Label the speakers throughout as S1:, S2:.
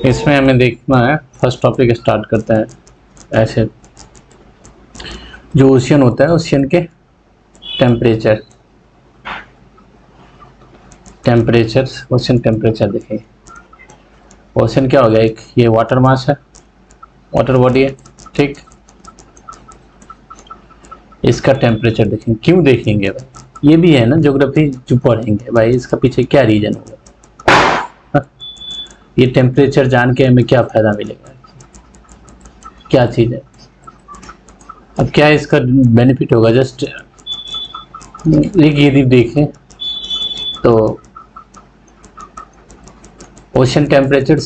S1: इसमें हमें देखना है, फर्स्ट टॉपिक स्टार्ट करते हैं। ऐसे जो ओशियन होता है, ओशियन के टेम्परेचर ओशियन टेम्परेचर देखेंगे। ओशियन क्या हो गया, एक ये वाटर मास है, वाटर बॉडी है, ठीक। इसका टेम्परेचर देखेंगे। क्यों देखेंगे भाई, ये भी है ना ज्योग्राफी जो पढ़ेंगे भाई, इसका पीछे क्या रीजन होगा। ये टेम्परेचर जान के हमें क्या फायदा मिलेगा, क्या चीज है। अब क्या इसका बेनिफिट होगा, जस्ट एक यदि देखें तो ओशियन टेम्परेचर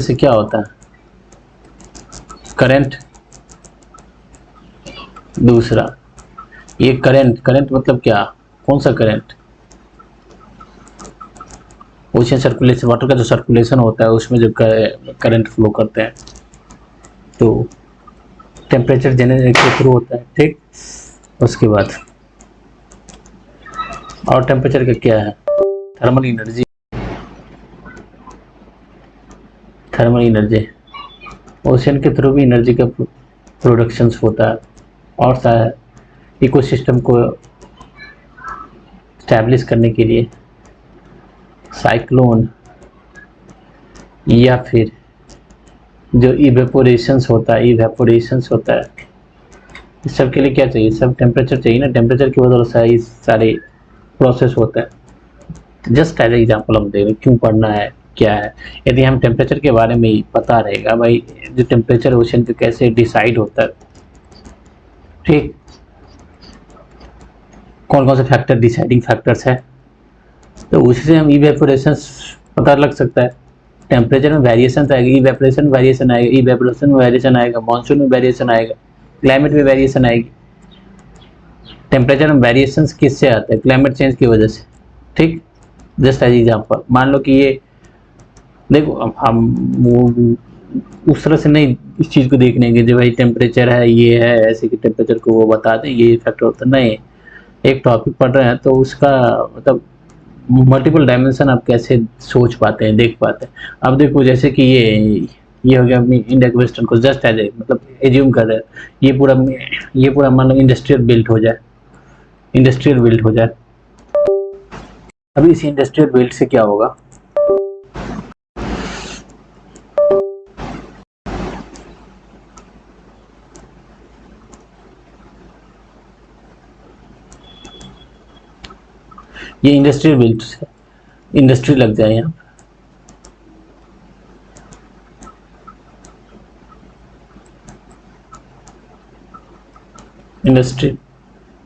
S1: से क्या होता है, करंट। दूसरा ये करंट मतलब क्या, कौन सा करंट, ओशियन सर्कुलेशन, वाटर का जो सर्कुलेशन होता है उसमें जो करंट फ्लो करते हैं, तो टेम्परेचर जनरेटर के थ्रू होता है, ठीक। उसके बाद और टेम्परेचर का क्या है, थर्मल एनर्जी। ओशियन के थ्रू भी एनर्जी का प्रोडक्शन होता है। और इकोसिस्टम को स्टैब्लिश करने के लिए साइक्लोन या फिर जो इवेपोरेशंस होता है इस सब के लिए क्या चाहिए, सब टेम्परेचर चाहिए ना। टेम्परेचर की वजह से ये सारे प्रोसेस होता है। जस्ट एज एग्जाम्पल हम देख रहे हैं, क्यों पढ़ना है क्या है। यदि हम टेम्परेचर के बारे में पता रहेगा भाई, जो टेम्परेचर ओशन पे कैसे डिसाइड होता है, ठीक, कौन कौन से फैक्टर डिसाइडिंग फैक्टर्स है, तो उससे हम इवेपोरेशन पता लग सकता है। टेम्परेचर में वेरिएशन आएगा, इवेपोरेशन वेरिएशन आएगा, मानसून में वेरिएशन आएगा, क्लाइमेट में वेरिएशन आएगी। टेम्परेचर में वेरिएशन किससे आता है, क्लाइमेट चेंज की वजह से, ठीक। जस्ट एज एग्जाम्पल मान लो कि ये देखो, हम उस तरह से नहीं इस चीज को देखने के जो भाई टेम्परेचर है ये है ऐसे कि टेम्परेचर को वो बता दें ये फैक्टर होता नहीं। एक टॉपिक पढ़ रहे हैं तो उसका मतलब मल्टीपल डायमेंशन आप कैसे सोच पाते हैं, देख पाते हैं। अब देखो जैसे कि ये हो गया अपनी इंडिया के वेस्टर्न को, जस्ट एज मतलब एज्यूम कर रहे हैं ये पूरा मान लो इंडस्ट्रियल बिल्ट हो जाए। अभी इस इंडस्ट्रियल बिल्ट से क्या होगा, ये इंडस्ट्रियल बिल्ट से इंडस्ट्री लग जाए यहाँ, इंडस्ट्री,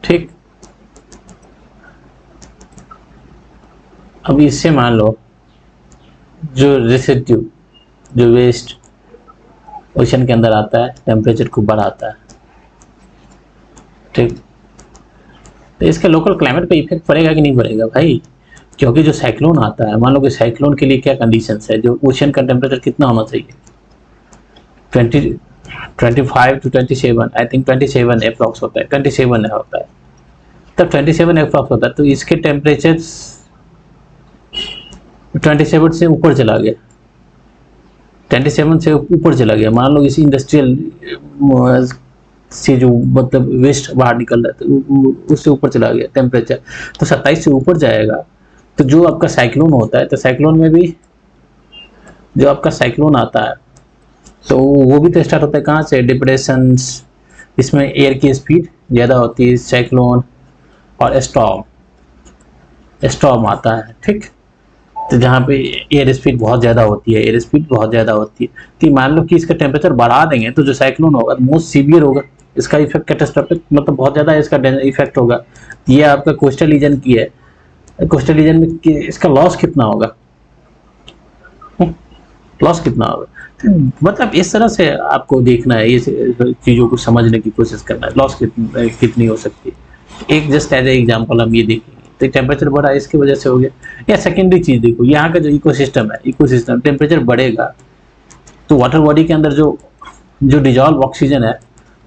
S1: ठीक। अब इससे मान लो जो रेसिड्यू, जो वेस्ट ओशन के अंदर आता है टेम्परेचर को बढ़ाता है, ठीक। तो इसके लोकल क्लाइमेट पे इफेक्ट पड़ेगा कि नहीं पड़ेगा भाई, क्योंकि जो साइक्लोन आता है, मान लो कि साइक्लोन के लिए क्या कंडीशंस है, जो ओशन का टेम्परेचर कितना होना चाहिए, 25 to 27, आई थिंक 27 अप्रॉक्स होता है, 27 होता है, तब 27 अप्रॉक्स होता है। तो इसके टेम्परेचर 27 से ऊपर चला गया, 27 से ऊपर चला गया। मान लो इसी इंडस्ट्रियल से जो मतलब वेस्ट बाहर निकल रहा है उससे ऊपर चला गया टेम्परेचर, तो 27 से ऊपर जाएगा। तो जो आपका साइक्लोन होता है, तो साइक्लोन में भी जो आपका साइक्लोन आता है तो वो भी तो स्टार्ट होता है कहाँ से, डिप्रेशंस। इसमें एयर की स्पीड ज़्यादा होती है, साइक्लोन और स्टॉर्म आता है, ठीक। तो जहाँ पे एयर स्पीड बहुत ज़्यादा होती है, तो मान लो कि इसका टेम्परेचर बढ़ा देंगे तो जो साइक्लोन होगा मोस्ट सीवियर होगा, इसका इफेक्ट कैटास्ट्रोफिक मतलब बहुत ज़्यादा इसका इफेक्ट होगा। ये आपका कोस्टल रीजन की है, कोस्टल रीजन में इसका लॉस कितना होगा, मतलब इस तरह से आपको देखना है, ये चीज़ों को समझने की कोशिश करना है, लॉस कितनी हो सकती है। एक जस्ट एज ए एग्जांपल हम ये देखेंगे, तो टेम्परेचर बढ़ा इसकी वजह से हो गया। या सेकेंडरी चीज़ देखो, यहाँ का जो इकोसिस्टम है, टेम्परेचर बढ़ेगा तो वाटर बॉडी के अंदर जो डिजॉल्व ऑक्सीजन है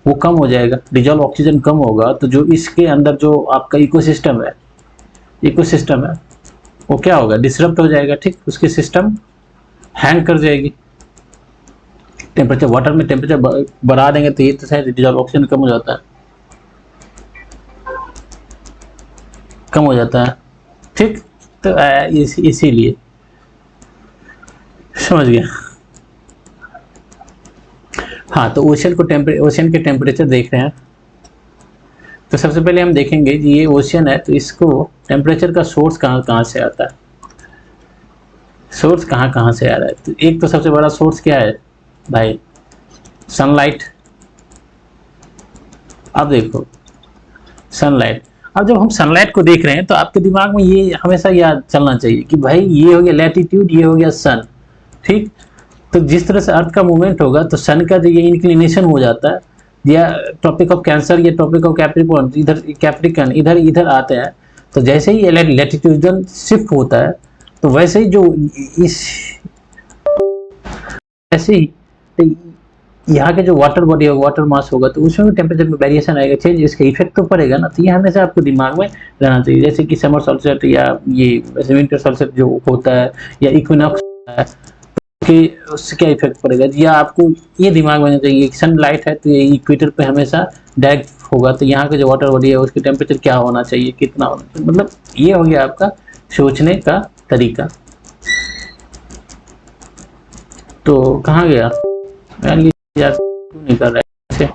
S1: वो कम हो जाएगा। डिजॉल्व ऑक्सीजन कम होगा तो जो इसके अंदर जो आपका इकोसिस्टम है वो क्या होगा, डिसरप्ट हो जाएगा, ठीक, उसकी सिस्टम हैंग कर जाएगी। टेम्परेचर, वाटर में टेम्परेचर बढ़ा देंगे तो ये तो शायद डिजॉल्व ऑक्सीजन कम हो जाता है, कम हो जाता है, ठीक। तो इसीलिए, समझ गया। हाँ, तो ओशन के टेम्परेचर देख रहे हैं। तो सबसे पहले हम देखेंगे कि ये ओशन है, तो इसको टेम्परेचर का सोर्स कहाँ कहाँ से आता है, सोर्स कहाँ कहाँ से आ रहा है। तो एक तो सबसे बड़ा सोर्स क्या है भाई, सनलाइट। अब देखो सनलाइट, अब जब हम सनलाइट को देख रहे हैं तो आपके दिमाग में ये हमेशा याद चलना चाहिए कि भाई ये हो गया लैटिट्यूड, ये हो गया सन, ठीक। तो जिस तरह से अर्थ का मूवमेंट होगा तो सन का जो ये इंक्लिनेशन हो जाता है, या टॉपिक ऑफ कैंसर या टॉपिक ऑफ कैप्रिकॉर्न, इधर कैप्रिकन इधर इधर आते हैं, तो जैसे ही लैटिट्यूडल शिफ्ट होता है तो वैसे ही जो इस ऐसे ही तो यहाँ के जो वाटर बॉडी होगा, वाटर मास होगा, तो उसमें भी टेम्परेचर में वेरिएशन आएगा, चेंज, इसका इफेक्ट तो पड़ेगा ना। तो ये हमेशा आपको दिमाग में रहना चाहिए, जैसे कि समर सॉल्स्टिस या ये विंटर सॉल्स्टिस जो होता है, या इक्विनॉक्स होता है, कि उससे क्या इफेक्ट पड़ेगा, या आपको ये दिमाग में रहना चाहिए कि सनलाइट है तो ये इक्वेटर पे हमेशा डायरेक्ट होगा, तो यहाँ के जो वाटर बॉडी है उसकी टेम्परेचर क्या होना चाहिए, कितना होना चाहिए। मतलब ये हो गया आपका सोचने का तरीका। तो कहाँ गया यार, ये यार क्यों नहीं कर रहा है ऐसे,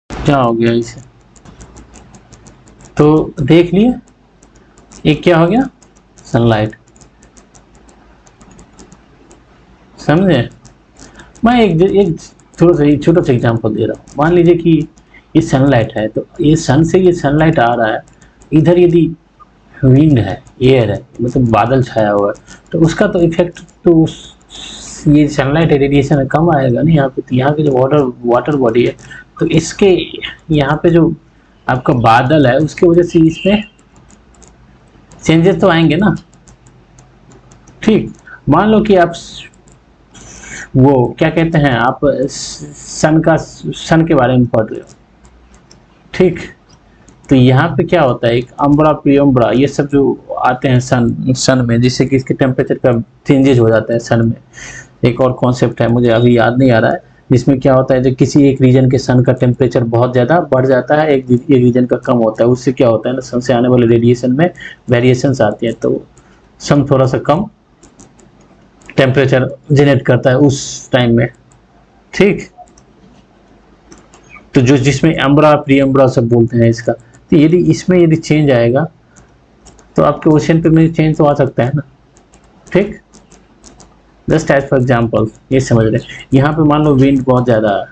S1: क्या हो गया इसे। तो देख लिए एक क्या हो गया, सनलाइट, समझे। मैं एक थोड़ा सा छोटा सा एग्जांपल दे रहा हूँ। मान लीजिए कि ये सनलाइट है, तो ये सन से ये सनलाइट आ रहा है, इधर यदि विंड है, एयर है, मतलब बादल छाया हुआ है, तो उसका तो इफेक्ट तो ये सनलाइट रेडिएशन कम आएगा ना यहाँ पे। तो यहाँ के जो वाटर बॉडी है, तो इसके यहाँ पे जो आपका बादल है उसकी वजह से इसमें चेंजेस तो आएंगे ना, ठीक। मान लो कि आप वो क्या कहते हैं, आप सन के बारे में पढ़ रहे हो, ठीक। तो यहाँ पे क्या होता है, एक अम्बरा प्रियम्बरा ये सब जो आते हैं सन में, जिससे कि इसके टेम्परेचर का चेंजेस हो जाता है सन में। एक और कॉन्सेप्ट है, मुझे अभी याद नहीं आ रहा है, जिसमें क्या होता है, जब किसी एक रीजन के सन का टेम्परेचर बहुत ज़्यादा बढ़ जाता है, एक रीजन का कम होता है, उससे क्या होता है ना, सन से आने वाले रेडिएशन में वेरिएशंस आती हैं, तो सन थोड़ा सा कम टेम्परेचर जनरेट करता है उस टाइम में, ठीक। तो जो जिसमें अम्बरा प्रियम्बरा सब बोलते हैं इसका, तो यदि इसमें यदि चेंज आएगा तो आपके ओशन पे में चेंज तो आ सकता है ना, ठीक। जस्ट एज फॉर एग्जाम्पल ये समझ रहे हैं। यहाँ पे मान लो विंड बहुत ज़्यादा है,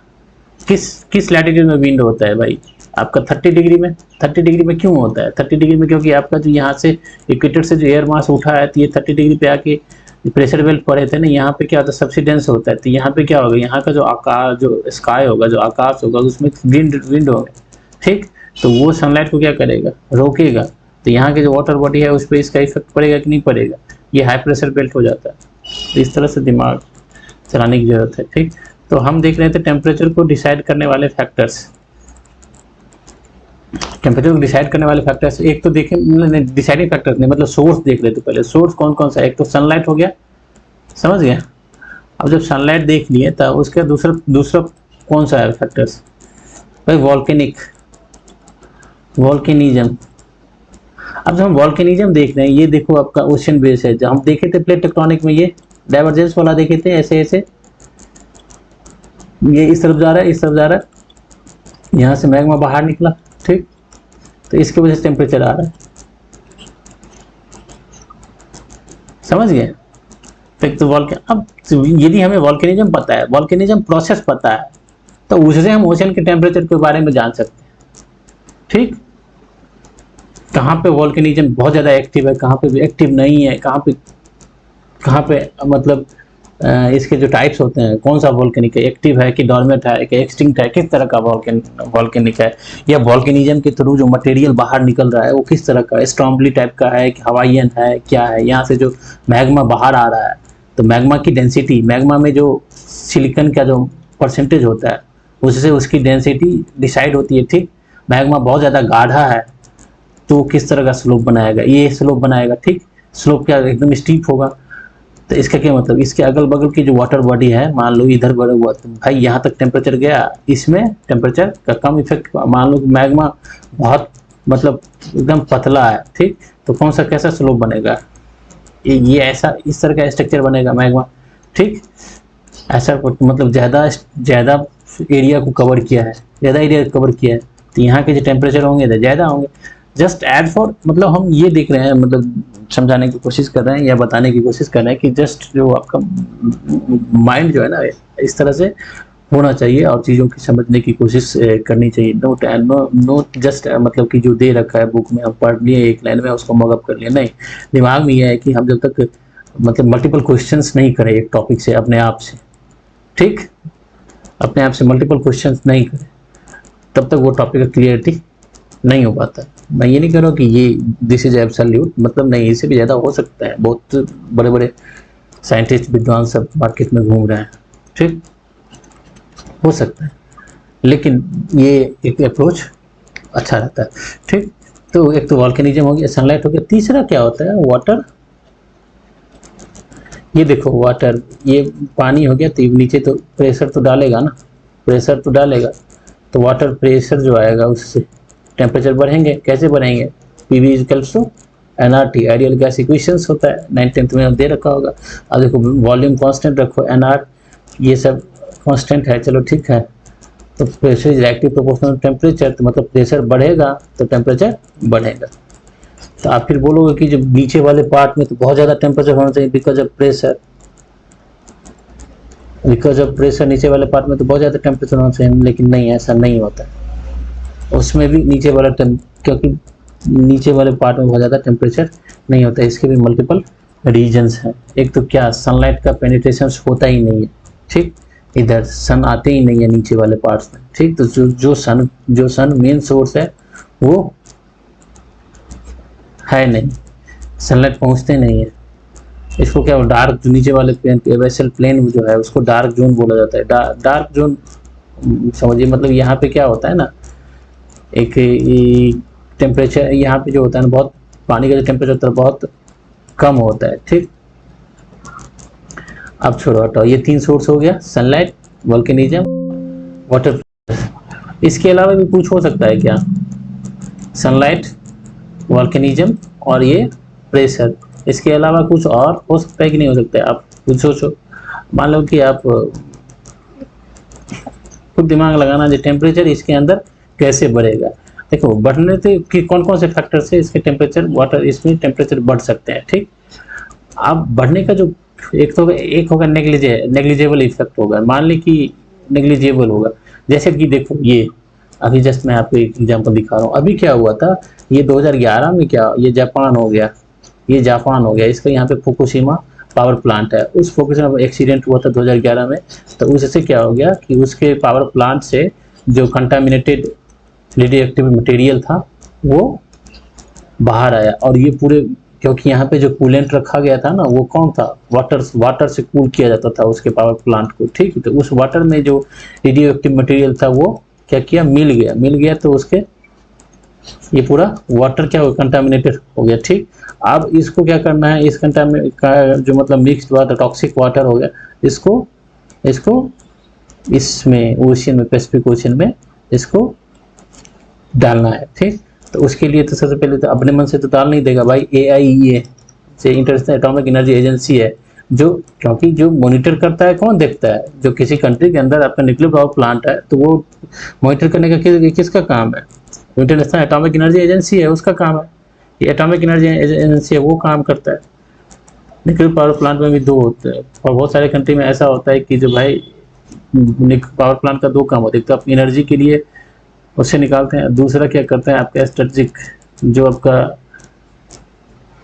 S1: किस किस लैटिट्यूड में विंड होता है भाई, आपका 30 डिग्री में। 30 डिग्री में क्यों होता है, 30 डिग्री में क्योंकि आपका जो यहाँ से इक्वेटर से जो एयर मास उठा है, तो ये 30 डिग्री पे आके प्रेशर बेल्ट पड़े थे ना, यहाँ पे क्या होता है, सब्सिडेंस होता है। तो यहाँ पे क्या होगा, यहाँ का जो आकाश, जो स्काई होगा, जो आकाश होगा, उसमें विंड होगा, ठीक। तो वो सनलाइट को क्या करेगा, रोकेगा। तो यहाँ के जो वाटर बॉडी है उस पर इसका इफेक्ट पड़ेगा कि नहीं पड़ेगा, ये हाई प्रेशर बेल्ट हो जाता है। तो इस तरह से दिमाग चलाने की जरूरत है, ठीक। तो हम देख रहे थे टेम्परेचर को डिसाइड करने वाले फैक्टर्स, टेम्परेचर को डिसाइड करने वाले फैक्टर्स एक तो देखें, डिसाइडिंग फैक्टर्स नहीं, मतलब सोर्स देख रहे थे पहले। सोर्स कौन कौन सा है, एक तो सनलाइट हो गया, समझ गया। अब जब सनलाइट देख लिए तब उसका दूसरा दूसरा कौन सा है फैक्टर्स भाई, वॉल्केनिज्म। अब जब हम वॉल्केनिज्म देख रहे हैं, ये देखो आपका ओशन बेस है, जब हम देखे थे प्लेट टेक्टोनिक में, ये डाइवर्जेंस वाला देखे थे, ऐसे ऐसे ये इस तरफ जा रहा है, इस तरफ जा रहा है, यहाँ से मैग्मा बाहर निकला, ठीक। तो इसकी वजह से टेम्परेचर आ रहा है, समझ गए। तो अब यदि हमें वॉल्केनिज्म पता है, वॉल्केनिज्म प्रोसेस पता है, तो उससे हम ओशन के टेम्परेचर के बारे में जान सकते हैं, ठीक। कहाँ पे वॉल्केनिज्म बहुत ज़्यादा एक्टिव है, कहाँ पे एक्टिव नहीं है, कहाँ पे मतलब इसके जो टाइप्स होते हैं, कौन सा वॉल्केनिक है, एक्टिव है कि डॉर्मेंट है कि एक्सटिंक्ट है, किस तरह का वॉल्केनिक है, या वॉल्केनिज्म के थ्रू जो मटेरियल बाहर निकल रहा है वो किस तरह का, स्ट्रॉम्बली टाइप का है कि हवाईयन है, क्या है। यहाँ से जो मैग्मा बाहर आ रहा है, तो मैग्मा की डेंसिटी, मैग्मा में जो सिलिकन का जो परसेंटेज होता है, उससे उसकी डेंसिटी डिसाइड होती है, ठीक। मैग्मा बहुत ज़्यादा गाढ़ा है तो किस तरह का स्लोप बनाएगा, ये स्लोप बनाएगा, ठीक। स्लोप क्या एकदम स्टीप होगा। तो इसका क्या मतलब, इसके अगल बगल की जो वाटर बॉडी है, मान लो इधर बढ़ा हुआ, तो भाई यहाँ तक टेम्परेचर गया, इसमें टेम्परेचर का कम इफेक्ट, मान लो मैग्मा बहुत मतलब एकदम पतला है, ठीक। तो कौन सा कैसा स्लोप बनेगा, ये ऐसा इस तरह का स्ट्रक्चर बनेगा मैग्मा, ठीक। ऐसा मतलब ज़्यादा एरिया को कवर किया है, ज़्यादा एरिया कवर किया है, तो यहाँ के जो टेम्परेचर होंगे तो ज़्यादा होंगे। जस्ट एड फॉर, मतलब हम ये देख रहे हैं, मतलब समझाने की कोशिश कर रहे हैं या बताने की कोशिश कर रहे हैं कि जस्ट जो आपका माइंड जो है ना इस तरह से होना चाहिए और चीज़ों की समझने की कोशिश करनी चाहिए। नोट जस्ट मतलब कि जो दे रखा है बुक में हम पढ़ लिए एक लाइन में उसको मॉकअप कर लिया, नहीं। दिमाग में यह है कि हम जब तक मतलब मल्टीपल क्वेश्चंस नहीं करें एक टॉपिक से अपने आप से, ठीक, अपने आप से मल्टीपल क्वेश्चंस नहीं करें तब तक वो टॉपिक का क्लियरिटी नहीं हो पाता। मैं ये नहीं कह रहा हूँ कि ये दिस इज एब्सोल्यूट, मतलब नहीं, इससे भी ज़्यादा हो सकता है। बहुत बड़े बड़े साइंटिस्ट विद्वान सब मार्केट में घूम रहे हैं, ठीक, हो सकता है, लेकिन ये एक अप्रोच अच्छा रहता है, ठीक। तो एक तो वॉल्केनिज्म हो गया, सनलाइट हो गया, तीसरा क्या होता है, वाटर। ये देखो वाटर, ये पानी हो गया, तो नीचे तो प्रेशर तो डालेगा ना, प्रेशर तो डालेगा, तो वाटर प्रेशर जो आएगा उससे टेम्परेचर बढ़ेंगे। कैसे बढ़ेंगे, PV equals to NRT, ideal gas equations होता है, 9th में दे रखा होगा। अब देखो वॉल्यूम कांस्टेंट रखो, एनआर ये सब कांस्टेंट है, चलो ठीक है। तो pressure is reactive proportional temperature, तो मतलब प्रेशर बढ़ेगा तो टेम्परेचर बढ़ेगा। तो आप फिर बोलोगे कि जब नीचे वाले पार्ट में तो बहुत ज़्यादा टेम्परेचर होना चाहिए बिकॉज ऑफ प्रेशर, नीचे वाले पार्ट में तो बहुत ज़्यादा टेम्परेचर होना चाहिए, लेकिन नहीं, ऐसा नहीं होता। उसमें भी नीचे वाला क्योंकि नीचे वाले पार्ट में बहुत ज़्यादा टेम्परेचर नहीं होता, इसके भी मल्टीपल रीजन्स हैं। एक तो क्या, सनलाइट का पेनिट्रेशन होता ही नहीं है, ठीक, इधर सन आते ही नहीं है नीचे वाले पार्ट्स में, ठीक। तो जो सन मेन सोर्स है वो है नहीं, सनलाइट पहुंचते नहीं है। इसको क्या, डार्क जो नीचे वाले वेसल प्लेन जो है उसको डार्क जोन बोला जाता है। डार्क जोन समझिए, मतलब यहाँ पे क्या होता है ना, एक टेम्परेचर यहाँ पे जो होता है ना, बहुत पानी का जो टेम्परेचर होता है बहुत कम होता है, ठीक। अब छोड़ो हटाओ, ये 3 सोर्स हो गया, सनलाइट, वोल्केनिज्म, वाटर। इसके अलावा भी कुछ हो सकता है क्या, सनलाइट, वोल्केनिज्म और ये प्रेशर, इसके अलावा कुछ और हो सकता है कि नहीं हो सकता है, आप कुछ सोचो। मान लो कि आप खुद दिमाग लगाना, जो टेम्परेचर इसके अंदर कैसे बढ़ेगा। देखो बढ़ने से कि कौन कौन से फैक्टर से इसके टेम्परेचर, वाटर इसमें टेम्परेचर बढ़ सकते हैं, ठीक। अब बढ़ने का जो एक होगा नेग्लिजेबल इफेक्ट होगा, मान ली कि नेग्लिजेबल होगा। जैसे कि देखो ये अभी जस्ट मैं आपको एक एग्जांपल दिखा रहा हूँ, अभी क्या हुआ था, ये 2011 में क्या, ये जापान हो गया, इसका यहाँ पे फुकुशिमा पावर प्लांट है, उस फुकुशिमा एक्सीडेंट हुआ था 2011 में। तो उससे क्या हो गया कि उसके पावर प्लांट से जो कंटामिनेटेड रेडियोएक्टिव मटेरियल था वो बाहर आया, और ये पूरे, क्योंकि यहाँ पे जो कूलेंट रखा गया था ना वो कौन था, वाटर से कूल किया जाता था उसके पावर प्लांट को, ठीक। तो उस वाटर में जो रेडियोएक्टिव मटेरियल था वो क्या किया, मिल गया, तो उसके ये पूरा वाटर क्या हो, कंटामिनेटेड हो गया, ठीक। अब इसको क्या करना है, इस कंटामिनेट का जो मतलब मिक्स्ड वाटर, टॉक्सिक वाटर हो गया, इसको इसमें ओशियन में, पैसिफिक ओशियन में इसको डालना है, ठीक। तो उसके लिए तो सबसे पहले तो अपने मन से तो डाल नहीं देगा भाई, AIEA से इंटरनेशनल एटॉमिक एनर्जी एजेंसी है जो, क्योंकि जो मॉनिटर करता है कौन देखता है, जो किसी कंट्री के अंदर आपका न्यूक्लियर पावर प्लांट है तो वो मॉनिटर करने का किसका काम है, इंटरनेशनल एटॉमिक एनर्जी एजेंसी है, उसका काम है। ये एटॉमिक एनर्जी एजेंसी है, वो काम करता है। न्यूक्लियर पावर प्लांट में भी 2 होते हैं, और बहुत सारे कंट्री में ऐसा होता है कि जो भाई पावर प्लांट का 2 काम होता है, एक तो अपनी एनर्जी के लिए उससे निकालते हैं, दूसरा क्या करते हैं आपका स्ट्रेटेजिक, जो आपका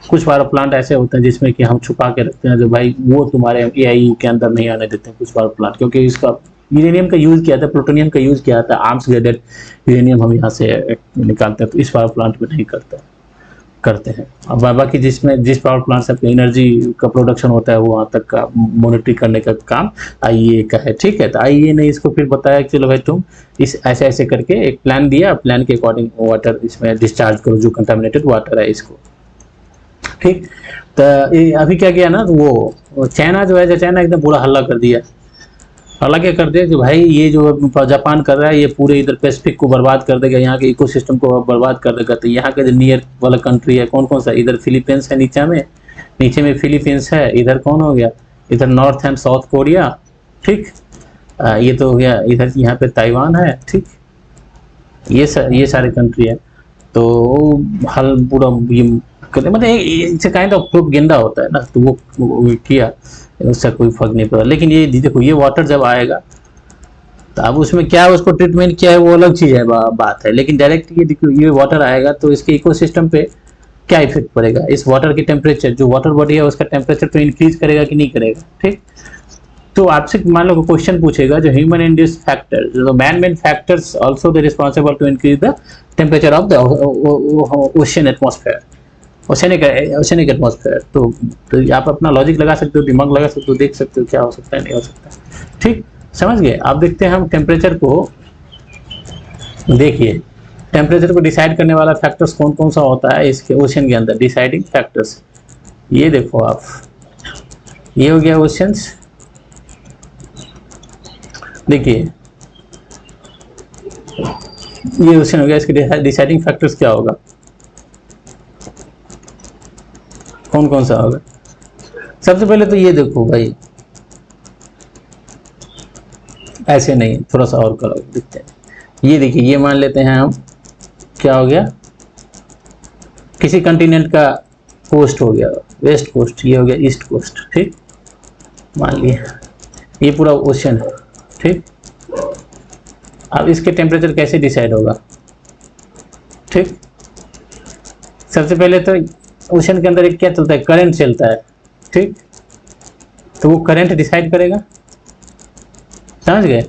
S1: कुछ पावर प्लांट ऐसे होते हैं जिसमें कि हम छुपा के रखते हैं, जो भाई वो तुम्हारे AIE के अंदर नहीं आने देते हैं कुछ पावर प्लांट, क्योंकि इसका यूरेनियम का यूज किया था, प्लूटोनियम का यूज किया था, आर्म्स ग्रेडेड यूरेनियम हम यहाँ से निकालते हैं, तो इस पावर प्लांट में नहीं करता है। करते हैं। अब बाकी जिस पावर प्लांट से अपनी एनर्जी का प्रोडक्शन होता है वो वहाँ तक का मॉनिटरिंग करने का काम आईईए का है। ठीक है, तो आईईए ने इसको फिर बताया कि चलो भाई तुम इस ऐसे ऐसे करके एक प्लान दिया, प्लान के अकॉर्डिंग वाटर इसमें डिस्चार्ज करो, जो कंटामिनेटेड वाटर है इसको। ठीक, तो अभी क्या किया ना, वो चाइना जो है, चाइना एकदम पूरा हल्ला कर दिया। हल्ला क्या कर दिया कि भाई ये जो जापान कर रहा है ये पूरे इधर पैसिफिक को बर्बाद कर देगा, यहाँ के इकोसिस्टम को बर्बाद कर देगा। तो यहाँ के जो नियर वाला कंट्री है कौन कौन सा, इधर फिलीपींस है, नीचे में फिलीपींस है, इधर कौन हो गया, इधर नॉर्थ एंड साउथ कोरिया। ठीक, ये तो हो गया, इधर यहाँ पे ताइवान है। ठीक, ये सारे कंट्री है। तो हल पूरा ये मतलब इट्स काइंड ऑफ प्रोपेगेंडा होता है ना, तो वो किया, उससे कोई फर्क नहीं पड़ा। लेकिन ये देखो, ये वाटर जब आएगा तो अब उसमें क्या उसको ट्रीटमेंट किया है वो अलग चीज है, बात है। लेकिन डायरेक्ट ये देखो, ये वाटर आएगा तो इसके इकोसिस्टम पे क्या इफेक्ट पड़ेगा, इस वाटर की टेम्परेचर, जो वाटर बॉडी है उसका टेम्परेचर तो इंक्रीज करेगा कि नहीं करेगा। ठीक, तो आपसे मान लो क्वेश्चन पूछेगा, जो ह्यूमन इंड्यूस्ड फैक्टर, जो man made factors also they responsible to increase the temperature of the ocean atmosphere, oceanic atmosphere. तो आप अपना लॉजिक लगा सकते हो, दिमाग लगा सकते हो, देख सकते हो क्या हो सकता है, नहीं हो सकता। ठीक, समझ गए। आप देखते हैं हम टेम्परेचर को, देखिए टेम्परेचर को डिसाइड करने वाला फैक्टर्स कौन कौन सा होता है इसके ओशन के अंदर, डिसाइडिंग फैक्टर्स। ये देखो आप, ये हो गया ओशंस। देखिए ये ओशन हो गया, इसके डिसाइडिंग फैक्टर्स क्या होगा, कौन कौन सा होगा। सबसे पहले तो ये देखो भाई, ऐसे नहीं, थोड़ा सा और करो, देखते हैं। ये देखिए, ये मान लेते हैं हम, क्या हो गया, किसी कंटिनेंट का कोस्ट हो गया वेस्ट कोस्ट, ये हो गया ईस्ट कोस्ट। ठीक, मान लिया ये पूरा ओशन है। ठीक, अब इसके टेम्परेचर कैसे डिसाइड होगा। ठीक, सबसे पहले तो ओशन के अंदर एक क्या चलता है, करंट चलता है। ठीक, तो वो करंट डिसाइड करेगा, समझ गए।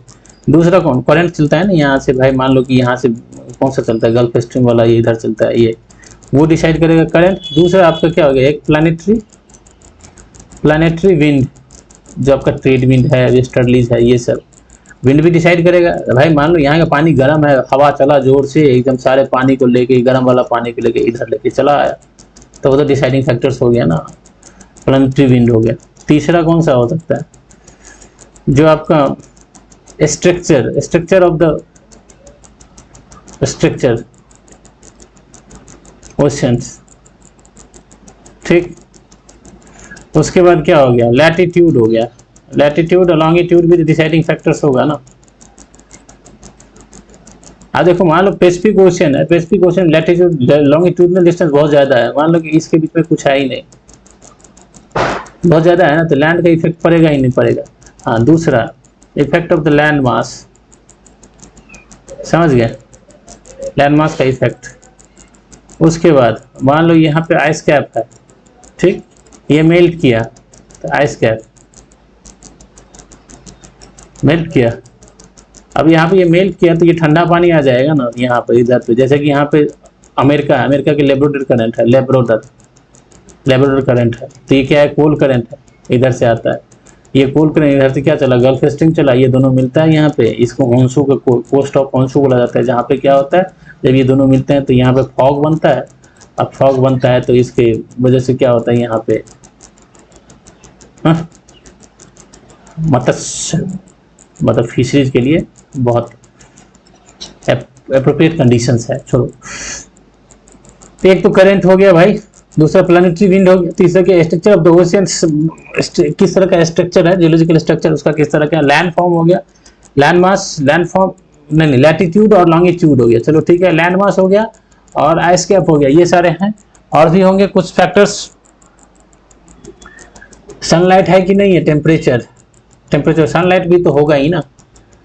S1: दूसरा कौन, करंट चलता है ना यहाँ से, भाई मान लो कि यहाँ से कौन सा चलता है, गल्फ स्ट्रीम वाला, ये इधर चलता है, ये वो डिसाइड करेगा करंट। दूसरा आपका क्या हो गया, एक प्लानिटरी विंड, जो आपका ट्रेड विंड है, वेस्टर्लीज है, ये सब विंड भी डिसाइड करेगा। भाई मान लो यहाँ का पानी गर्म है, हवा चला जोर से एकदम, सारे पानी को लेके, गर्म वाला पानी को लेके इधर लेके चला आया, तो वो तो डिसाइडिंग फैक्टर्स हो गया ना, प्लानिटरी विंड हो गया। तीसरा कौन सा हो सकता है, जो आपका structure of the structure oceans. ठीक, उसके बाद क्या हो गया, लैटिट्यूड हो गया, लैटिट्यूड और लॉन्गिट्यूड भी डिसाइडिंग फैक्टर्स होगा ना। अब देखो, मान लो पैसिफिक ओशन है, Pacific ocean latitude longitudinal distance बहुत ज्यादा है, मान लो कि इसके बीच में कुछ है ही नहीं, बहुत ज्यादा है ना, तो लैंड का इफेक्ट पड़ेगा ही नहीं पड़ेगा। हाँ, दूसरा effect of the land mass, समझ गए, लैंड मास का इफेक्ट। उसके बाद मान लो यहाँ पे आइस कैप है। ठीक, ये मेल्ट किया, तो आइस कैप मेल्ट किया। अब यहाँ पे ये मेल्ट किया तो ये ठंडा पानी आ जाएगा ना यहाँ पे, इधर पे, जैसे कि यहाँ पे अमेरिका के लेब्रोडर करंट है, लेब्रोडर करंट है, तो ये क्या है, कोल करंट है, इधर से आता है। ये कोल करंट इधर से क्या चला, गल्फ स्ट्रीम चला, ये दोनों मिलता है यहाँ पे, इसको होन्शू का कोस्ट ऑफ होन्शू बोला जाता है, जहाँ पे क्या होता है, जब ये दोनों मिलते हैं तो यहाँ पे फॉग बनता है। अब फॉग बनता है तो इसके वजह से क्या होता है यहाँ पे, मतलब फिशरीज के लिए बहुत एप्रोप्रिएट कंडीशंस है। छोड़ो, एक तो करंट हो गया भाई, दूसरा प्लानिटरी विंड हो गया, तीसरा क्या, स्ट्रक्चर ऑफ द ओशियंस, किस तरह का स्ट्रक्चर है, जियोलॉजिकल स्ट्रक्चर उसका किस तरह का, लैंड फॉर्म हो गया, लैंड मास, लैंड फॉर्म नहीं, लैटिट्यूड और लॉन्गिट्यूड हो गया। चलो ठीक है, लैंड मास हो गया और आइस कैप हो गया, ये सारे हैं। और भी होंगे कुछ फैक्टर्स, सनलाइट है कि नहीं है, टेम्परेचर सनलाइट भी तो होगा ही ना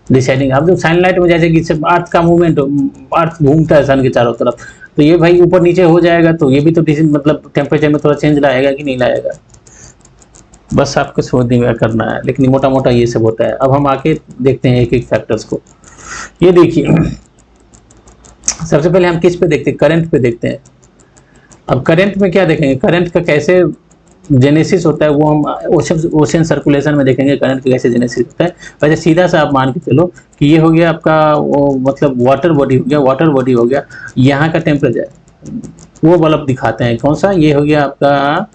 S1: डिसाइडिंग। अब जो सनलाइट में जैसे कि अर्थ का मूवमेंट, अर्थ घूमता है सन के चारों तरफ, तो ये भाई ऊपर नीचे हो जाएगा, तो ये भी तो मतलब टेम्परेचर में थोड़ा चेंज लाएगा कि नहीं लाएगा, बस आपको सोचने में करना है। लेकिन मोटा मोटा ये सब होता है। अब हम आके देखते हैं एक एक फैक्टर्स को। ये देखिए, सबसे पहले हम किस पे देखते हैं, करंट पे देखते हैं। अब करंट में क्या देखेंगे, करंट का कैसे जेनेसिस होता है वो हम ओशन सर्कुलेशन में देखेंगे, करंट का कैसे जेनेसिस होता है। वैसे सीधा सा आप मान के चलो कि ये हो गया आपका वो मतलब वाटर बॉडी हो गया, वाटर बॉडी हो गया, यहाँ का टेम्परेचर वो बल्ब दिखाते हैं कौन सा, ये हो गया आपका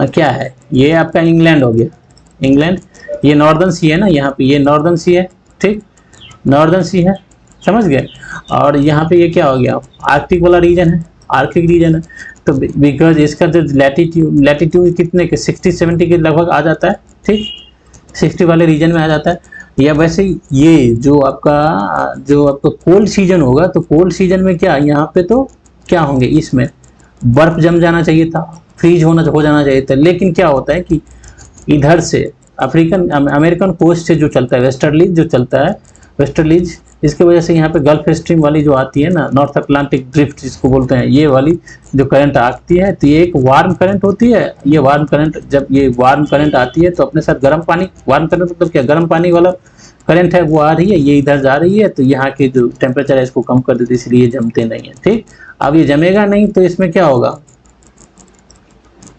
S1: क्या है, ये आपका इंग्लैंड हो गया, इंग्लैंड, ये नॉर्दर्न सी है ना, यहाँ पे ये नॉर्दर्न सी है, ठीक, नॉर्दर्न सी है, समझ गए। और यहाँ पे ये क्या हो गया, आर्कटिक वाला रीजन है, आर्कटिक रीजन है, तो बिकॉज इसका जो लैटिट्यूड कितने के 60-70 के लगभग आ जाता है, ठीक, 60 वाले रीजन में आ जाता है। या वैसे ये जो आपका कोल्ड सीजन होगा, तो कोल्ड सीजन में क्या यहाँ पे तो क्या होंगे, इसमें बर्फ जम जाना चाहिए था, फ्रीज हो जाना चाहिए था, लेकिन क्या होता है कि इधर से अमेरिकन कोस्ट से जो चलता है वेस्टर्लीज जो चलता है, वेस्टर्लीज, इसके वजह से यहाँ पे गल्फ स्ट्रीम वाली जो आती है ना, नॉर्थ अटलांटिक ड्रिफ्ट जिसको बोलते हैं, ये वाली जो करंट आती है, तो ये एक वार्म करंट होती है। ये वार्म करंट, जब ये वार्म करंट आती है तो अपने साथ गर्म पानी, वार्म करंट मतलब क्या, गर्म पानी वाला करंट है वो आ रही है, ये इधर जा रही है, तो यहाँ के जो टेम्परेचर है इसको कम कर देती है, इसलिए ये जमते नहीं है, ठीक। अब ये जमेगा नहीं तो इसमें क्या होगा,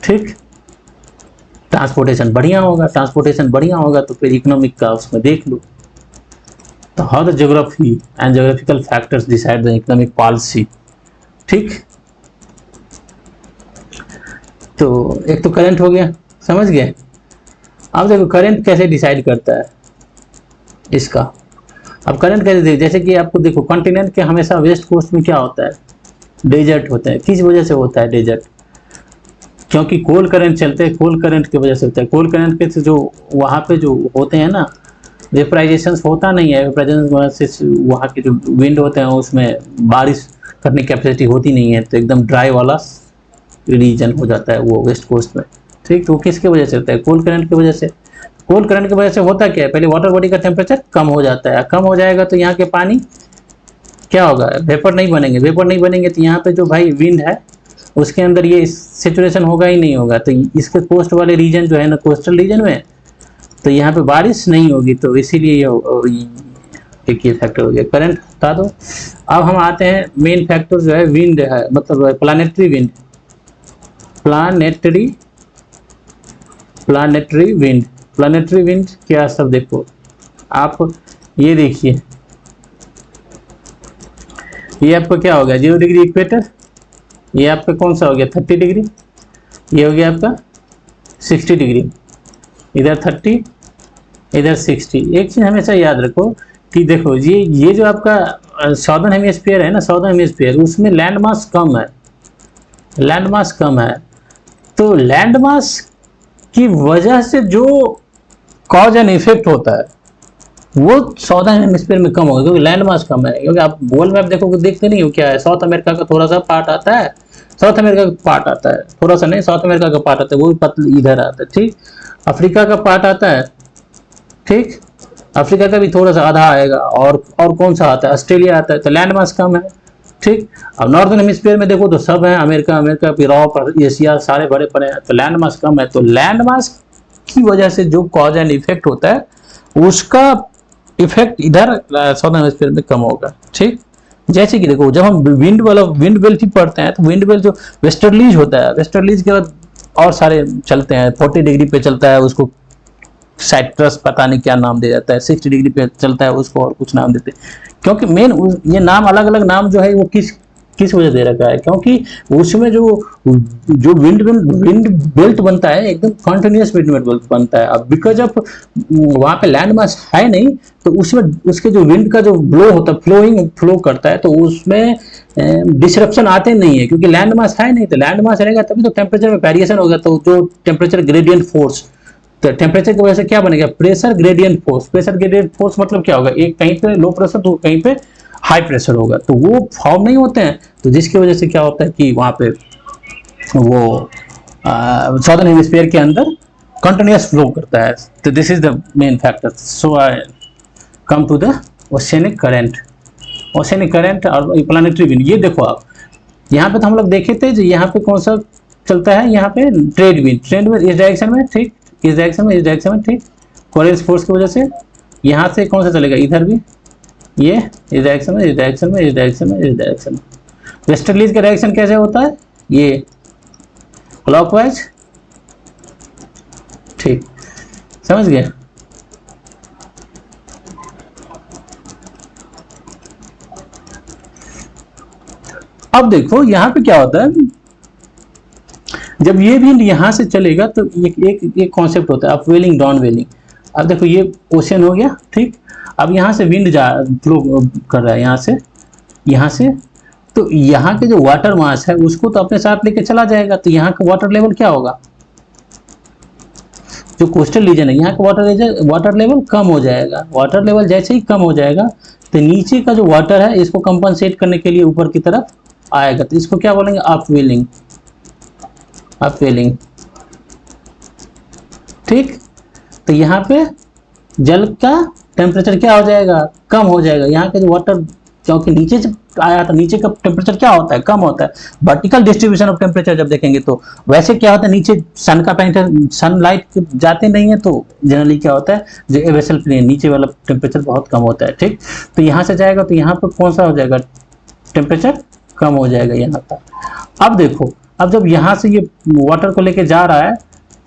S1: ठीक, ट्रांसपोर्टेशन बढ़िया होगा, ट्रांसपोर्टेशन बढ़िया होगा तो फिर इकोनॉमिक का उसमें देख लो। तो how the geography and geographical factors decide the economic policy, ठीक। तो एक तो करंट हो गया, समझ गए। अब देखो करंट कैसे डिसाइड करता है इसका। अब करंट कैसे देखिए, जैसे कि आपको देखो कॉन्टिनेंट के हमेशा वेस्ट कोस्ट में क्या होता है, डेजर्ट होता है। किस वजह से होता है डेजर्ट, क्योंकि कोल्ड करंट चलते हैं, कोल्ड करंट की वजह से होता है। कोल्ड करंट के जो वहाँ पे जो होते हैं ना, वेपराइजेशन होता नहीं है, वेपराइजेशन से वहाँ के जो विंड होते हैं उसमें बारिश करने की कैपेसिटी होती नहीं है, तो एकदम ड्राई वाला रीजन हो जाता है वो वेस्ट कोस्ट में, ठीक। तो किसके वजह से होता है, कोल्ड करंट की वजह से। कोल्ड करंट की वजह से होता क्या है, पहले वाटर बॉडी का टेम्परेचर कम हो जाता है, कम हो जाएगा तो यहाँ के पानी क्या होगा, वेपर नहीं बनेंगे, वेपर नहीं बनेंगे तो यहाँ पे जो भाई विंड है उसके अंदर ये सिचुएशन होगा ही नहीं होगा, तो इसके कोस्ट वाले रीजन जो है ना, कोस्टल रीजन में, तो यहाँ पे बारिश नहीं होगी, तो इसीलिए एक ये फैक्टर हो गया। करंट बता दो। अब हम आते हैं मेन फैक्टर जो है विंड है, मतलब planetary wind, planetary wind, planetary wind क्या सब देखो आप, ये देखिए ये आपका क्या हो गया 0 डिग्री इक्वेटर, ये आपका कौन सा हो गया 30 डिग्री, ये हो गया आपका 60 डिग्री, इधर 30 इधर 60। एक चीज हमेशा याद रखो कि देखो ये जो आपका साउदर्न हेमिस्फीयर है ना, साउदर्न हेमिस्फीयर उसमें लैंड मास कम है, लैंड मास कम है, तो लैंड मास की वजह से जो कॉज एंड इफेक्ट होता है वो साउदर्न हेमिस्फीयर में कम होगा, क्योंकि लैंड मास कम है। क्योंकि आप गोल मैप देखोगे देखते नहीं हो क्या है, साउथ अमेरिका का थोड़ा सा पार्ट आता है, साउथ अमेरिका का पार्ट आता है, थोड़ा सा नहीं, साउथ अमेरिका का पार्ट आता है, वो भी पतली इधर आता है, ठीक। अफ्रीका का पार्ट आता है, ठीक, अफ्रीका का भी थोड़ा सा आधा आएगा, और कौन सा आता है, ऑस्ट्रेलिया आता है, तो लैंड मास कम है, ठीक। अब नॉर्दर्न हेमिस्फीयर में देखो तो सब है, अमेरिका यूरोप एशिया सारे बड़े पड़े हैं, तो लैंड मास कम है, तो लैंड मास की वजह से जो कॉज एंड इफेक्ट होता है उसका इफेक्ट इधर साउदर्न हेमिस्फीयर में कम होगा, ठीक। जैसे कि देखो जब हम विंड बेल्ट ही पढ़ते हैं, तो विंड बेल्ट जो वेस्टर्लीज होता है, वेस्टर्लीज के बाद और सारे चलते हैं, 40 डिग्री पे चलता है उसको साइट्रस पता नहीं क्या नाम दे जाता है, 60 डिग्री पे चलता है उसको और कुछ नाम देते हैं, क्योंकि मेन ये नाम अलग अलग नाम जो है वो किस वजह दे रखा है, क्योंकि उसमें जो विंड बेल्ट बनता है एकदम कॉन्टिन्यूस विंड बेल्ट बनता है। अब बिकॉज ऑफ वहाँ पे लैंड मास है नहीं, तो उसमें उसके जो विंड का जो ब्लो होता है, फ्लो करता है, तो उसमें डिसरप्शन आते नहीं है, क्योंकि लैंड मास है नहीं, तो लैंड मास रहेगा तभी तो टेम्परेचर में वेरिएशन होगा, तो जो टेम्परेचर ग्रेडियंट फोर्स, तो टेम्परेचर की वजह से क्या बनेगा, pressure gradient force. Pressure gradient force मतलब क्या होगा, एक कहीं पे लो प्रेशर तो कहीं पे हाई प्रेशर होगा, तो वो फॉर्म नहीं होते हैं, तो जिसकी वजह से क्या होता है कि वहाँ पे वो साउदर्न हेमिस्फीयर के अंदर कंटिन्यूअस फ्लो करता है, तो this is the main factor. So I come to the oceanic current, oceanic current और प्लानेटरी विंड। ये देखो आप यहाँ पे तो हम लोग देखे थे, जो यहाँ पे कौन सा चलता है, यहाँ पे ट्रेड विंड इस डायरेक्शन में, ठीक, इस डायरेक्शन में, ठीक, कोरियन फोर्स की वजह से। यहाँ से कौन सा चलेगा, इधर भी, ये इस डायरेक्शन में, इस डायरेक्शन में, इस डायरेक्शन में, इस डायरेक्शन में। वेस्टर्लीज का डायरेक्शन कैसे होता है, ये क्लॉकवाइज, ठीक, समझ गए। अब देखो यहां पे क्या होता है, जब ये विंड यहां से चलेगा तो एक कॉन्सेप्ट होता है अपवेलिंग डाउनवेलिंग। अब देखो ये ओशन हो गया, ठीक। अब यहां से विंड जा फ्लो कर रहा है यहां से, तो यहाँ के जो वाटर मास है उसको तो अपने साथ लेके चला जाएगा, तो यहाँ का वाटर लेवल क्या होगा, जो कोस्टल रीजन है यहाँ का वाटर लेवल कम हो जाएगा। वाटर लेवल जैसे ही कम हो जाएगा तो नीचे का जो वाटर है इसको कंपनसेट करने के लिए ऊपर की तरफ आएगा, तो इसको क्या बोलेंगे, अपवेलिंग, अपवेलिंग, ठीक। तो यहाँ पे जल का टेम्परेचर क्या हो जाएगा, कम हो जाएगा। यहाँ के जो वाटर, क्योंकि नीचे से आया था, नीचे का टेम्परेचर क्या होता है, कम होता है। वर्टिकल डिस्ट्रीब्यूशन ऑफ टेम्परेचर जब देखेंगे तो वैसे क्या होता है, नीचे सन का सनलाइट जाते नहीं है, तो जनरली क्या होता है, जो एबेसल प्लेन नीचे वाला टेम्परेचर बहुत कम होता है, ठीक। तो यहाँ से जाएगा तो यहाँ पर कौन सा हो जाएगा, टेम्परेचर कम हो जाएगा यहाँ का। अब देखो, अब जब यहाँ से ये वाटर को लेके जा रहा है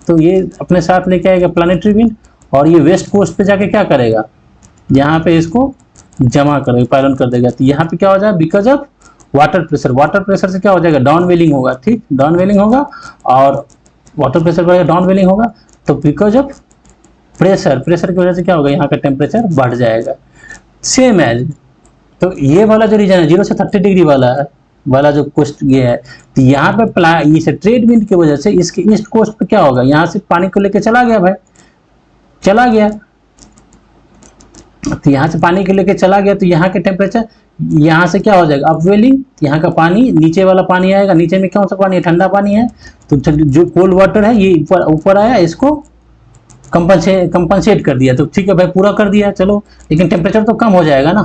S1: तो ये अपने साथ लेके आएगा प्लानिटरी विंड, और ये वेस्ट कोस्ट पे जाके क्या करेगा, यहाँ पे इसको जमा करेगा, पायलन कर देगा। तो यहाँ पे क्या हो जाएगा, because of water pressure, water pressure से क्या हो जाएगा, डाउन वेलिंग होगा, ठीक, डाउन वेलिंग होगा, और वाटर प्रेशर बढ़ेगा, डाउन वेलिंग होगा, तो बिकॉज ऑफ प्रेशर, प्रेशर की वजह से क्या होगा, यहाँ का टेम्परेचर बढ़ जाएगा। सेम एज, तो ये वाला जो रीजन है 0 से 30 डिग्री वाला जो कोस्ट ये है, तो यहाँ पे इसे ट्रेड विंड की वजह से इसके ईस्ट कोस्ट पे क्या होगा, यहाँ से पानी को लेके चला गया भाई, चला गया, तो यहाँ से पानी को लेके चला गया, तो यहाँ के टेम्परेचर यहाँ से क्या हो जाएगा, अपवेलिंग, यहाँ का पानी, नीचे वाला पानी आएगा, नीचे में कौन सा पानी है, ठंडा पानी है, तो जो कोल्ड वाटर है ये ऊपर आया, इसको कंपनसेट कर दिया, तो ठीक है भाई, पूरा कर दिया, चलो, लेकिन टेम्परेचर तो कम हो जाएगा ना,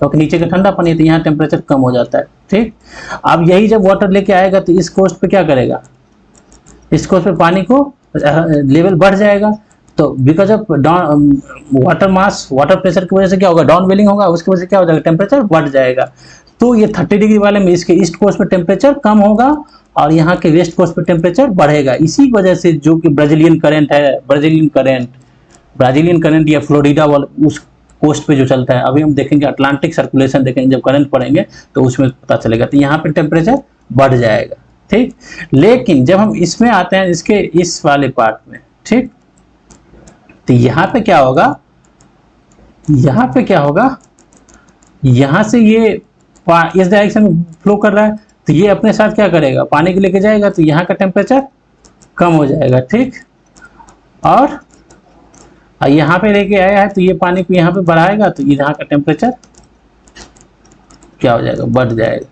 S1: क्योंकि नीचे का ठंडा पानी है, तो यहाँ टेम्परेचर कम हो जाता है, ठीक। अब यही जब वाटर लेके आएगा तो इस कोस्ट पे क्या करेगा, इस कोस्ट पे पानी को लेवल बढ़ जाएगा, तो because of water mass, water pressure की वजह से क्या होगा, डाउन वेलिंग होगा, उसकी वजह से क्या हो जाएगा, टेम्परेचर बढ़ जाएगा। तो ये 30 डिग्री वाले में इसके ईस्ट कोस्ट पे टेम्परेचर कम होगा, और यहाँ के वेस्ट कोस्ट पे टेम्परेचर बढ़ेगा। इसी वजह से जो कि ब्राजीलियन करंट है, ब्राजीलियन करंट या फ्लोरिडा वाला उस कोस्ट पे जो चलता है, अभी हम देखेंगे अटलांटिक सर्कुलेशन देखेंगे, जब करंट पढ़ेंगे तो उसमें पता चलेगा, तो यहाँ पे टेम्परेचर बढ़ जाएगा, ठीक। लेकिन जब हम इसमें आते हैं, इसके इस वाले पार्ट में, ठीक, तो यहाँ पे क्या होगा, यहाँ पे क्या होगा, यहाँ से ये इस डायरेक्शन में फ्लो कर रहा है, तो ये अपने साथ क्या करेगा, पानी को लेके जाएगा, तो यहाँ का टेम्परेचर कम हो जाएगा, ठीक। और यहाँ पे लेके आया है तो ये पानी को यहाँ पे बढ़ाएगा, तो यहाँ का टेम्परेचर क्या हो जाएगा, बढ़ जाएगा।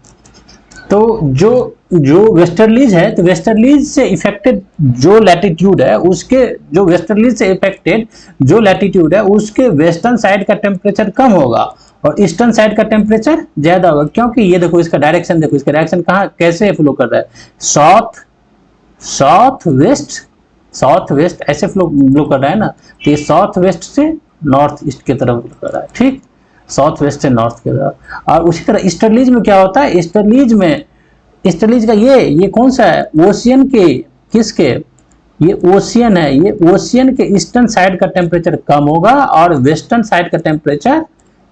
S1: तो जो वेस्टर्लीज है, तो वेस्टर्लीज से इफेक्टेड जो लैटिट्यूड है, उसके जो वेस्टर्लीज से इफेक्टेड जो लैटिट्यूड है, उसके वेस्टर्न साइड का टेम्परेचर कम होगा और ईस्टर्न साइड का टेम्परेचर ज्यादा होगा, क्योंकि ये देखो इसका डायरेक्शन, देखो इसका डायरेक्शन कहाँ कैसे फ्लो कर रहा है, साउथ वेस्ट ऐसे फ्लो कर रहा है ना, तो ये साउथ वेस्ट से नॉर्थ ईस्ट की तरफ फ्लो कर रहा है, ठीक, साउथ वेस्ट से नॉर्थ की तरफ। और उसी तरह ईस्टर्लीज में क्या होता है, ईस्टर्लीज का ये कौन सा है, ओशियन के, किसके, ये ओशियन है, ये ओशियन के ईस्टर्न साइड का टेम्परेचर कम होगा और वेस्टर्न साइड का टेम्परेचर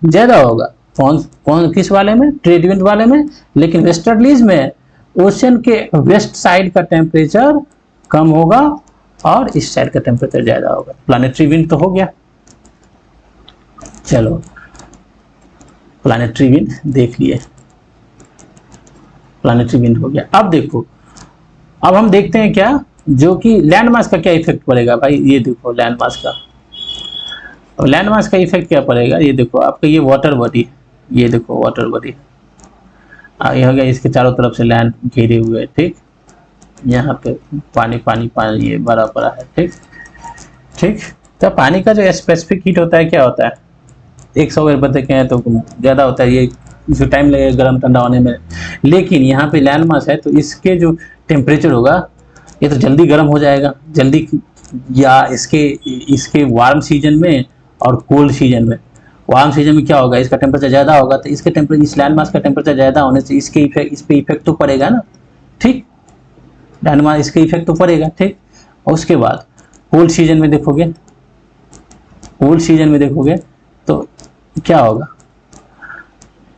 S1: ज्यादा होगा। कौन किस वाले में, ट्रेड विंड वाले में। लेकिन वेस्टर्लीज में ओशियन के वेस्ट साइड का टेम्परेचर कम होगा और इस साइड का टेम्परेचर ज्यादा होगा। प्लानिटरी विंड तो हो गया, चलो प्लानिटरी विंड देख लिए, प्लानिटरी विंड हो गया। अब देखो, अब हम देखते हैं क्या, जो कि लैंड मास का क्या इफेक्ट पड़ेगा भाई। ये देखो लैंड मास का, लैंड मास का इफेक्ट क्या पड़ेगा, ये देखो आपका ये वाटर बॉडी, ये देखो वाटर बॉडी, ये हो गया, इसके चारों तरफ से लैंड घेरे हुए, ठीक, यहाँ पे पानी पानी पानी ये भरा पड़ा है, ठीक ठीक। तो पानी का जो स्पेसिफिक हीट होता है क्या होता है, 100 अगर देखें हैं तो ज़्यादा होता है, ये जो टाइम लगेगा गर्म ठंडा होने में। लेकिन यहाँ पे लैंड मास है तो इसके जो टेम्परेचर होगा ये तो जल्दी गर्म हो जाएगा, जल्दी, या इसके वार्म सीजन में और कोल्ड सीजन में। वार्म सीजन में क्या होगा, इसका टेम्परेचर ज़्यादा होगा, तो इसके टेम्परेचर, इस लैंड मास का टेम्परेचर ज़्यादा होने से इस पे इफेक्ट तो पड़ेगा ना, ठीक। लैंड मास इसका इफेक्ट तो पड़ेगा, ठीक। और उसके बाद कोल्ड सीजन में देखोगे, कोल्ड सीजन में देखोगे तो क्या होगा,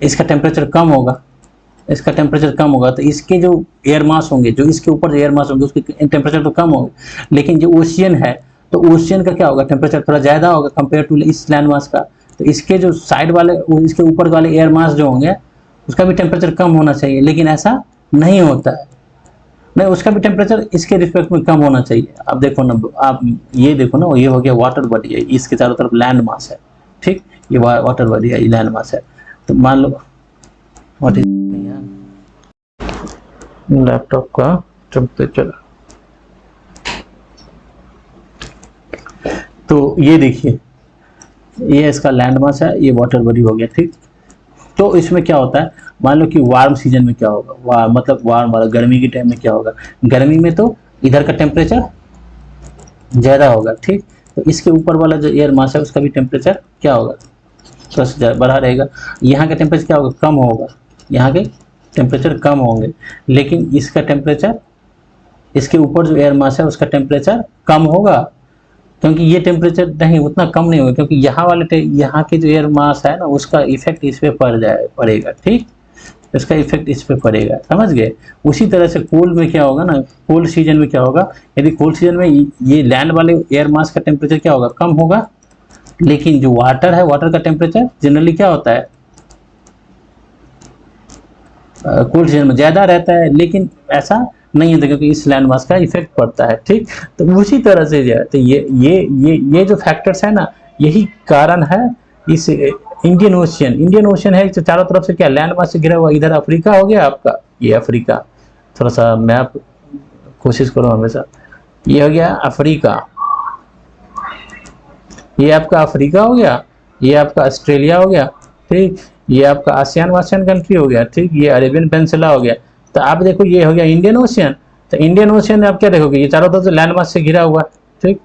S1: इसका टेम्परेचर कम होगा, इसका टेम्परेचर कम होगा, तो इसके जो एयर मास होंगे, जो इसके ऊपर जो एयर मास होंगे उसके टेम्परेचर तो कम होंगे, लेकिन जो ओशियन है तो ओशियन का क्या होगा, टेम्परेचर थोड़ा ज़्यादा होगा कंपेयर टू इस लैंड मास का। तो इसके जो साइड वाले, इसके ऊपर वाले एयर मास जो होंगे उसका भी टेम्परेचर कम होना चाहिए, लेकिन ऐसा नहीं होता है। नहीं, उसका भी टेम्परेचर इसके रिस्पेक्ट में कम होना चाहिए। अब देखो ना, आप ये देखो ना, ये हो गया वाटर बॉडी है, इसके चारों तरफ लैंड मास है, ठीक। ये वाटर बॉडी है, ये लैंड मास है। तो मान लो व्हाट इज लैपटॉप का टेम्परेचर, तो ये देखिए, ये इसका लैंड मास है, ये वाटर बॉडी हो गया, ठीक। तो इसमें क्या होता है, मान लो कि वार्म सीजन में क्या होगा, मतलब वार्म वाला गर्मी के टाइम में क्या होगा, गर्मी में तो इधर का टेम्परेचर ज़्यादा होगा, ठीक। तो इसके ऊपर वाला जो एयर मास है उसका भी टेम्परेचर क्या होगा, थोड़ा सा बढ़ा रहेगा। यहाँ का टेम्परेचर क्या होगा, कम होगा, यहाँ के टेम्परेचर कम होंगे, लेकिन इसका टेम्परेचर, इसके ऊपर जो एयर मास है उसका टेम्परेचर कम होगा, क्योंकि ये टेम्परेचर नहीं, उतना कम नहीं होगा, क्योंकि यहाँ वाले यहाँ के जो एयर मास है ना उसका इफेक्ट इस पे पड़ेगा, ठीक। इसका इफेक्ट इस पे पड़ेगा, समझ गए। उसी तरह से कोल्ड में क्या होगा ना, कोल्ड सीजन में क्या होगा, यदि कोल्ड सीजन में ये लैंड वाले एयर मास का टेम्परेचर क्या होगा, कम होगा, लेकिन जो वाटर है, वाटर का टेम्परेचर जनरली क्या होता है, कोल्ड सीजन में ज़्यादा रहता है, लेकिन ऐसा नहीं होता क्योंकि इस लैंड मास का इफेक्ट पड़ता है, ठीक। तो उसी तरह से जो है, तो ये जो फैक्टर्स है ना, यही कारण है इस इंडियन ओशियन है, तो चारों तरफ से क्या लैंड मास से घिरा हुआ। इधर अफ्रीका हो गया आपका, ये अफ्रीका, थोड़ा सा मैप कोशिश करो हमेशा, ये हो गया अफ्रीका, ये आपका अफ्रीका हो गया, ये आपका ऑस्ट्रेलिया हो गया, ठीक। ये आपका आसियान कंट्री हो गया, ठीक। ये अरेबियन पेनिनसुला हो गया। तो आप देखो ये हो गया इंडियन ओशियन। तो इंडियन ओशियन में आप क्या देखोगे, ये चारों तरफ से लैंड मास से घिरा हुआ, ठीक।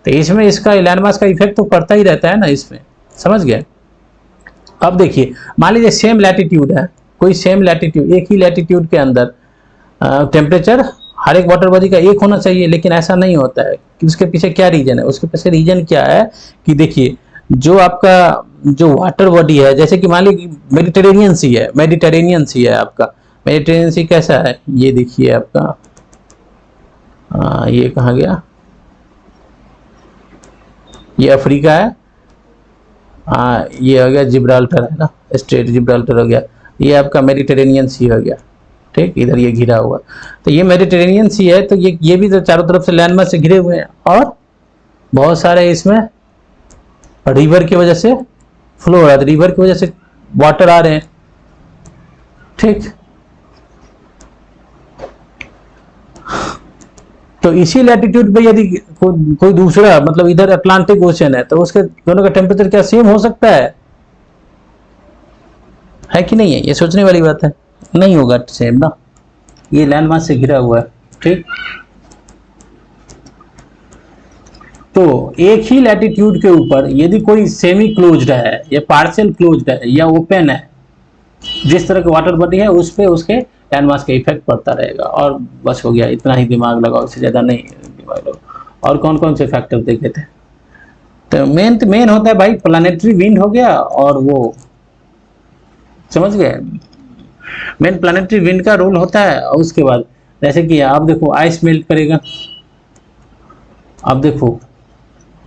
S1: तो इसमें इसका लैंड मास का इफेक्ट तो पड़ता ही रहता है ना इसमें, समझ गए। अब देखिए, मान लीजिए सेम लैटिट्यूड है, कोई सेम लैटिट्यूड, एक ही लैटिट्यूड के अंदर टेम्परेचर हर एक वाटर बॉडी का एक होना चाहिए, लेकिन ऐसा नहीं होता है। कि उसके पीछे क्या रीजन है, उसके पीछे रीजन क्या है कि देखिए, जो आपका जो वाटर बॉडी है, जैसे कि मान लीजिए मेडिटेरेनियन सी है आपका, मेडिटेरेनियन सी कैसा है, ये देखिए आपका, ये कहाँ गया, ये अफ्रीका है, ये हो गया जिब्राल्टर है ना, स्ट्रेट जिब्राल्टर हो गया, ये आपका मेडिटेरेनियन सी हो गया, ठीक। इधर ये घिरा हुआ, तो ये मेडिटेरेनियन सी है, तो ये भी तो चारों तरफ से लैंड मास से घिरे हुए हैं, और बहुत सारे इसमें रिवर की वजह से फ्लो हो रहा है, रिवर की वजह से वाटर आ रहे हैं, ठीक। तो इसी लैटिट्यूड पे यदि कोई दूसरा, मतलब इधर अटलांटिक ओशन है, तो उसके दोनों का टेम्परेचर क्या सेम हो सकता है कि नहीं है, ये सोचने वाली बात है। नहीं होगा सेम ना, ये लैंड मास से घिरा हुआ है, ठीक। तो एक ही लैटिट्यूड के ऊपर यदि कोई सेमी क्लोज्ड है या पार्शियल क्लोज्ड है या ओपन है, जिस तरह की वाटर बॉडी है उस पे उसके लैंड मास का इफेक्ट पड़ता रहेगा। और बस हो गया, इतना ही दिमाग लगाओ, इससे ज़्यादा नहीं दिमाग लगाओ। और कौन कौन से फैक्टर देखे थे, तो मेन होता है भाई प्लानेटरी विंड हो गया, और वो समझ गए, मेन प्लानेटरी विंड का रोल होता है। और उसके बाद जैसे कि आप देखो आइस मेल्ट करेगा, आप देखो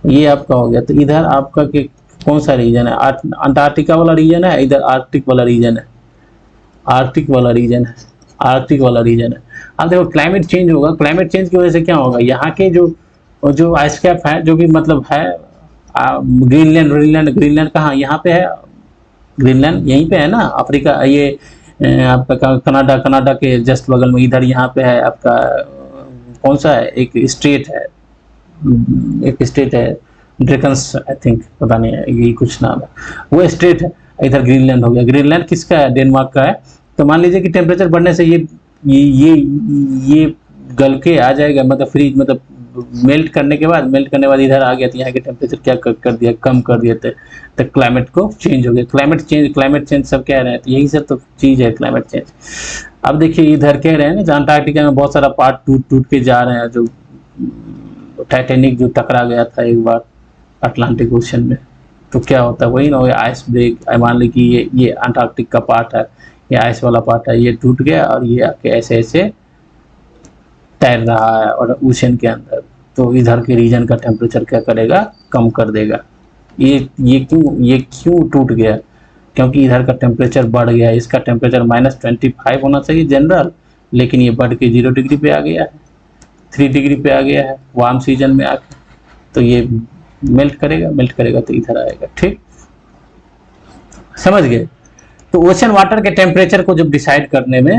S1: ये आपका हो गया, तो इधर आपका के कौन सा रीजन है, अंटार्कटिका वाला रीजन है, इधर आर्कटिक वाला रीजन है, आर्कटिक वाला रीजन है। अब देखो क्लाइमेट चेंज होगा, क्लाइमेट चेंज की वजह से क्या होगा, यहाँ के जो आइस कैप है, जो भी मतलब है, ग्रीनलैंड कहाँ, यहाँ पे है, ग्रीनलैंड यहीं पे है ना, अफ्रीका, ये आपका कनाडा के जस्ट बगल में, इधर यहाँ पे है आपका कौन सा है, एक स्टेट है ड्रेकन्स, आई थिंक, पता नहीं है, यही कुछ नाम है, वो स्टेट है। इधर ग्रीनलैंड हो गया, ग्रीनलैंड किसका है, डेनमार्क का है। तो मान लीजिए कि टेम्परेचर बढ़ने से ये गल के आ जाएगा, मतलब फ्रीज, मतलब मेल्ट करने के बाद इधर आ गया, तो यहाँ के टेम्परेचर क्या कर दिया, कम कर दिए थे, तो क्लाइमेट को चेंज हो गया। क्लाइमेट चेंज सब कह रहे हैं, तो यही सब तो चीज़ है क्लाइमेट चेंज। अब देखिए इधर कह रहे हैं ना, जो अंटार्कटिका में बहुत सारा पार्ट टूट टूट के जा रहे हैं, जो टाइटैनिक जो टकरा गया था एक बार अटलांटिक ओशन में, तो क्या होता है वही ना, आइस ब्रेक, मान ली कि ये अंटार्कटिक का पार्ट है, ये आइस वाला पार्ट है, ये टूट गया और ये आके ऐसे ऐसे तैर रहा है और ओशन के अंदर, तो इधर के रीजन का टेम्परेचर क्या करेगा, कम कर देगा। ये क्यों टूट गया, क्योंकि इधर का टेम्परेचर बढ़ गया, इसका टेम्परेचर -25 होना चाहिए जनरल, लेकिन ये बढ़ के 0 डिग्री पे आ गया है, 3 डिग्री पे आ गया है वार्म सीजन में आके, तो ये मेल्ट करेगा तो इधर आएगा। ठीक, समझ गए। तो ओशन वाटर के टेम्परेचर को जब डिसाइड करने में,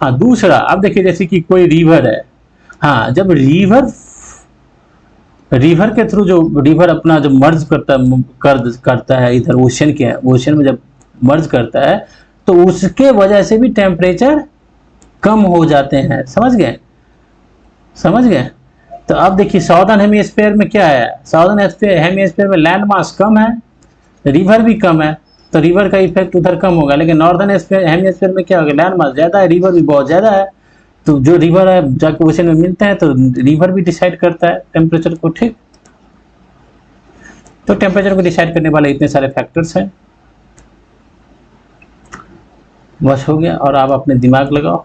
S1: हाँ दूसरा, अब देखिए जैसे कि कोई रिवर है, हाँ जब रिवर के थ्रू जो रिवर अपना जब मर्ज करता है इधर ओशन में जब मर्ज करता है, तो उसके वजह से भी टेम्परेचर कम हो जाते हैं। समझ गए। तो अब देखिए साउदर्न हेमिस्फीयर में क्या है, साउदर्न हेमिस्फीयर में लैंड मास कम है, रिवर भी कम है, तो रिवर का इफेक्ट उधर कम होगा। लेकिन नॉर्दर्न हेमिस्फीयर में क्या होगा, लैंड मास ज्यादा है, रिवर भी बहुत ज्यादा है, तो जो रिवर है जाके ओशन में मिलते हैं, तो रिवर भी डिसाइड करता है टेम्परेचर को। ठीक, तो टेम्परेचर को डिसाइड करने वाले इतने सारे फैक्टर्स हैं, बस हो गया। और आप अपने दिमाग लगाओ।